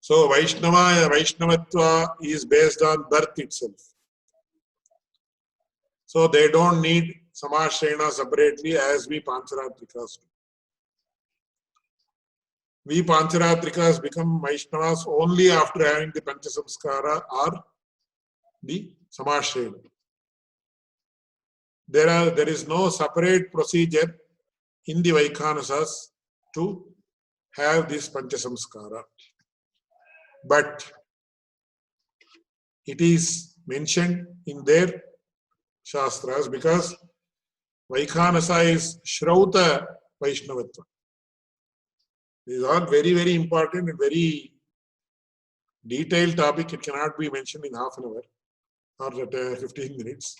So Vaishnavatva is based on birth itself. So they don't need Samashrayana separately as we Pancharatrikas do. We Pancharatrikas become Vaishnavas only after having the Panchasamskara or the Samashrayana. There is no separate procedure in the Vaikhanasas to have this Panchasamskara. But it is mentioned in their Shastras because Vaikhanasa is Shrauta Vaishnavatva. This is all very, very important and very detailed topic. It cannot be mentioned in half an hour or 15 minutes.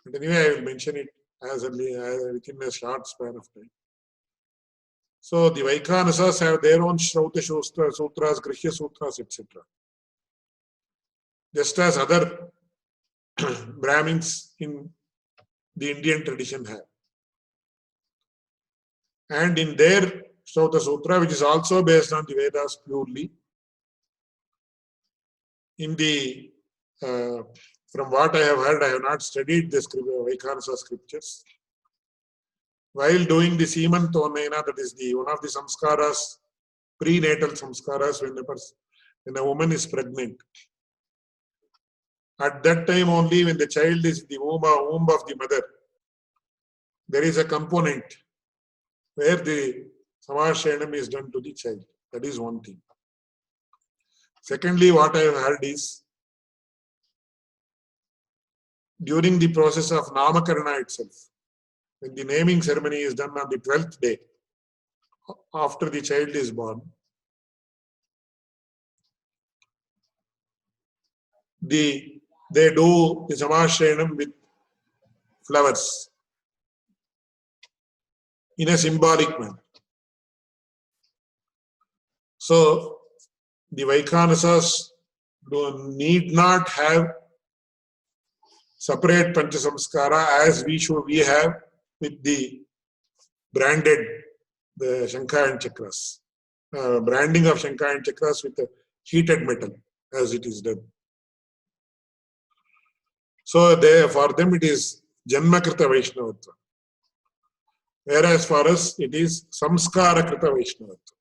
But anyway, I will mention it as within a short span of time. So the Vaikhanasas have their own Shrauta Sutras, Grihya Sutras, etc. Just as other Brahmins in the Indian tradition have. And in their Shrauta Sutra, which is also based on the Vedas purely, in the from what I have heard, I have not studied the Vaikhanasa scriptures. While doing the Seman Tonena, that is one of the samskaras, prenatal samskaras, when a woman is pregnant. At that time only, when the child is in the womb of the mother, there is a component where the Samashayanam is done to the child. That is one thing. Secondly, what I have heard is, during the process of Namakarana itself, when the naming ceremony is done on the 12th day, after the child is born, they do the Samashayanam with flowers in a symbolic manner. So, the Vaikhanasas need not have separate Panchasamskara as we have with the branded the Shankha and Chakras. Branding of Shankha and Chakras with a heated metal as it is done. So for them it is Janmakrita Vaishnavatva. Whereas for us it is Samskarakrita Vaishnavatva.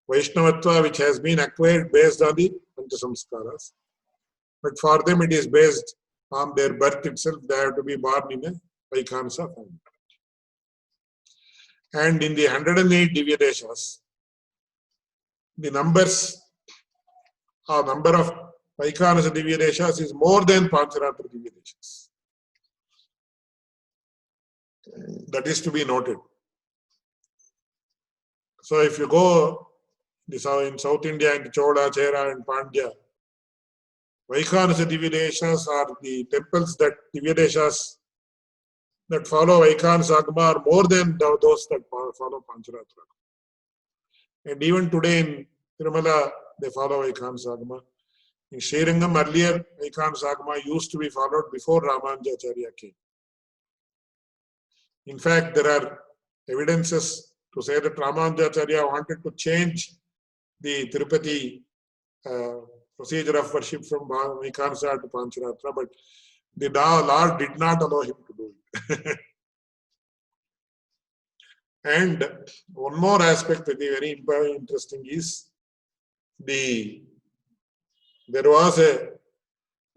Vaishnavatva which has been acquired based on the Pancha Samskaras. But for them it is based on their birth itself. They have to be born in a Vaikhanasa family. And in the 108 Divya Deshas, the number of Vaikhanasa Divya Deshas is more than Pancharatra Divya Deshas. That is to be noted. So if you go in South India, in Chola, Chera and Pandya, Vaikhanasa Divya Deshas are the temples that Divya Deshas that follow Vaikhanasa Agama are more than those that follow Pancharatra. And even today in Tirumala, they follow Vaikhanasa Agama. In Srirangam, earlier, Vaikhanasa Agama used to be followed before Ramanujacharya came. In fact, there are evidences to say that Ramanujacharya wanted to change the Tirupati procedure of worship from Vaikhanasa to Pancharatra, but the Lord did not allow him to do it. And one more aspect that is very interesting is there was a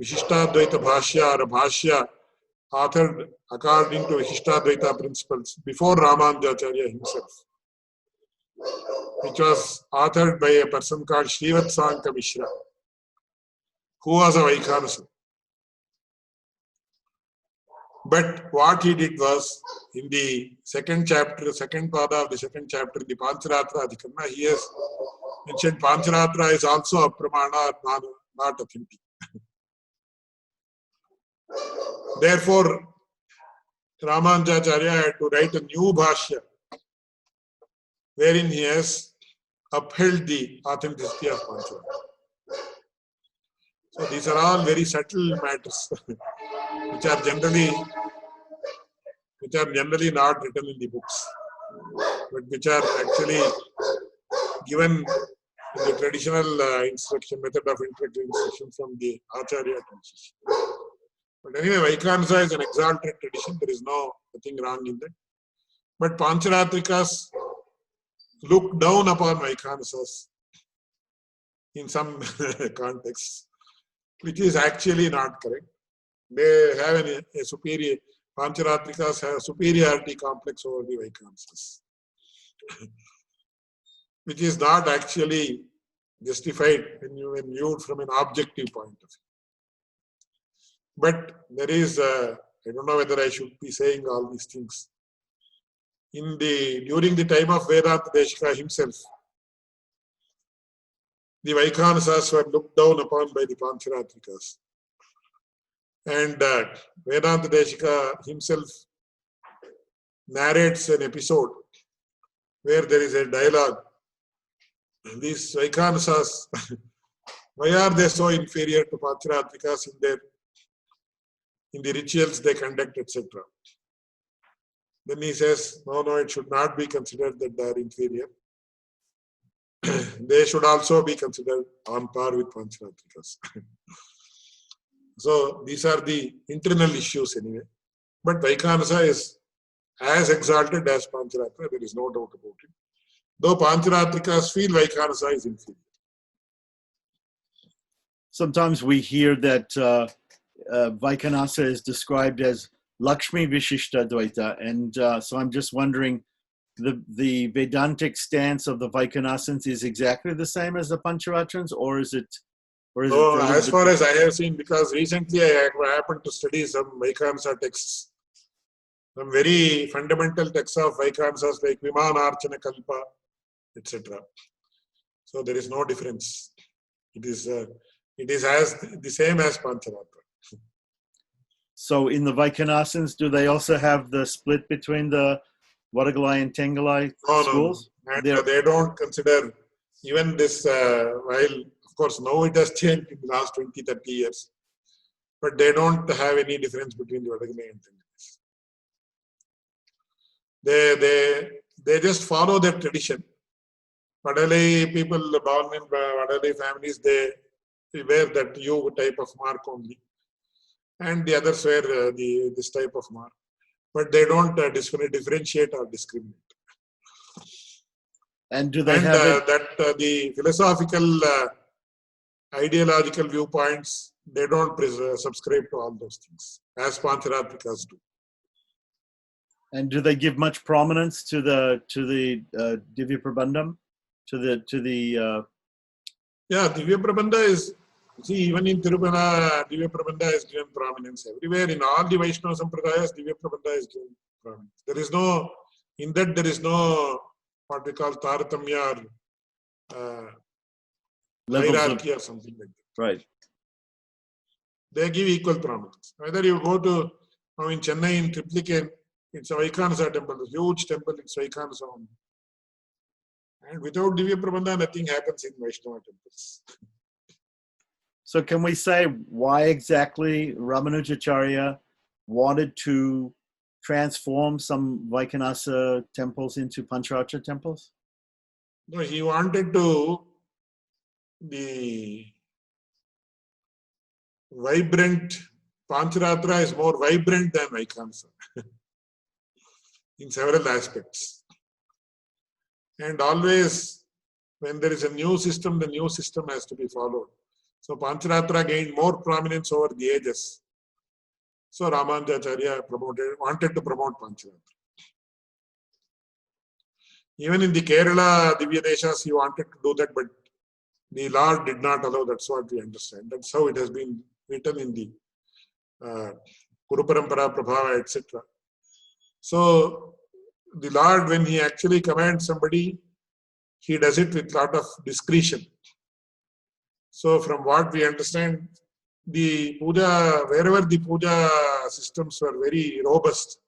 Vishishtadvaita Bhashya or a Bhashya authored according to Vishishtadvaita principles before Ramanujacharya himself, which was authored by a person called Srivatsanka Mishra, who was a Vaikhanasa. But what he did was, in the second chapter, second pada of the second chapter, the Pancharatra Adhikarana, he has mentioned Pancharatra is also a pramana, not authentic. Therefore, Ramanujacharya had to write a new Bhashya, wherein he has upheld the authenticity of Pancharatra. So these are all very subtle matters, which are generally not written in the books, but which are actually given in the traditional instruction method of instruction from the Acharya tradition. But anyway, Vaikhanasa is an exalted tradition. There is nothing wrong in that. But Pancharatrikas look down upon Vaikhanasas in some contexts, which is actually not correct. They have a superior, Pancharatrikas have a superiority complex over the Vaikhanasas, which is not actually justified when viewed from an objective point of view. But there is, I don't know whether I should be saying all these things. During the time of Vedanta Deshika himself, the Vaikhanasas were looked down upon by the Pancharatrikas. And Vedanta Deshika himself narrates an episode where there is a dialogue. These Vaikhanasas, why are they so inferior to Pancharatrikas in the rituals they conduct, etc. Then he says, no, it should not be considered that they are inferior. They should also be considered on par with Pancharatrikas. So these are the internal issues anyway. But Vaikhanasa is as exalted as Pancharatra, there is no doubt about it. Though Pancharatrikas feel Vaikhanasa is inferior. Sometimes we hear that Vaikhanasa is described as Lakshmi Vishishta Dvaita, and so I'm just wondering, the Vedantic stance of the Vaikhanasans is exactly the same as the Pancharatrans, or is it? No, as far as I have seen, because recently I happened to study some Vaikhanasa texts, some very fundamental texts of Vaikhanasas like Vimanarchana Kalpa, etc. So there is no difference. It is as the same as Pancharatra. So in the Vaikhanasans, do they also have the split between the Vadagalai and Tengalai schools? No. And they don't consider even this, while of course now it has changed in the last 20, 30 years, but they don't have any difference between the Vadagalai and Tengalais. They just follow their tradition. Vadalai people born in Vadalai families, they wear that U type of mark only. and the others were this type of mark. But they don't differentiate or discriminate. And do they have it? The philosophical, ideological viewpoints, they don't subscribe to all those things, as Pancharatrikas do. And do they give much prominence to the Divya Prabandham? Yeah, Divya Prabandha is, see, even in Tirupana, Divya Prabandha is given prominence. Everywhere, in all the Vaishnava Sampradayas, Divya Prabandha is given prominence. There is no, in that there is no, what we call Taratamya or hierarchy or something like that. Right. They give equal prominence. Whether you go to, now in Chennai, in Triplicane, it's a Vaikhanasa temple, a huge temple, it's Vaikhanasa only. And without Divya Prabandha, nothing happens in Vaishnava temples. So can we say why exactly Ramanujacharya wanted to transform some Vaikhanasa temples into Pancharatra temples? No, he wanted to the vibrant, Pancharatra is more vibrant than Vaikhanasa in several aspects. And always, when there is a new system, the new system has to be followed. So Pancharatra gained more prominence over the ages. So Ramanujacharya wanted to promote Pancharatra. Even in the Kerala Divya Deshas, he wanted to do that, but the Lord did not allow. That's what we understand. That's how it has been written in the Guru Parampara, Prabhava, etc. So the Lord, when he actually commands somebody, he does it with a lot of discretion. So from what we understand, the puja, wherever the puja systems were very robust,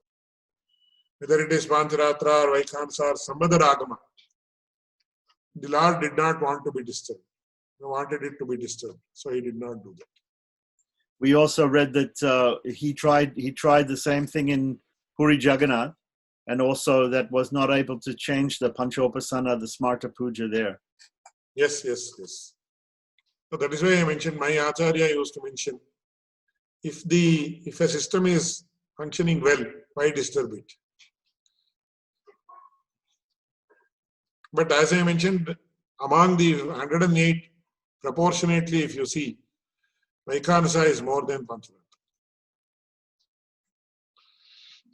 whether it is Pancharatra or Vaikhansa or some other agama, the Lord did not want to be disturbed. He wanted it to be disturbed, so he did not do that. We also read that he tried the same thing in Puri Jagannath, and also that was not able to change the Panchopasana, the Smarta Puja there. Yes. So that is why I mentioned, my Acharya used to mention, if a system is functioning well, why disturb it? But as I mentioned, among the 108, proportionately, if you see, Vaikhanasa is more than Pancharatra.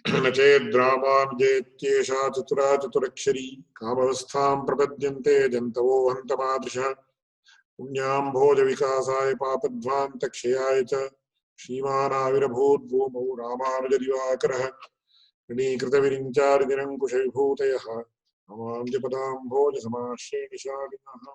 Nachayadhramanujetyesha chatura chaturakshari kamavastham prapadyante jantavo hantamadrisha punyam bhoja vikasaya papadvanta kshayaya cha shrimana virabhut bhumau ramanujadivakarah rinīkrita virinchāridinam kushaibhūtayaha amam japadam bhoja samashe nishavinah.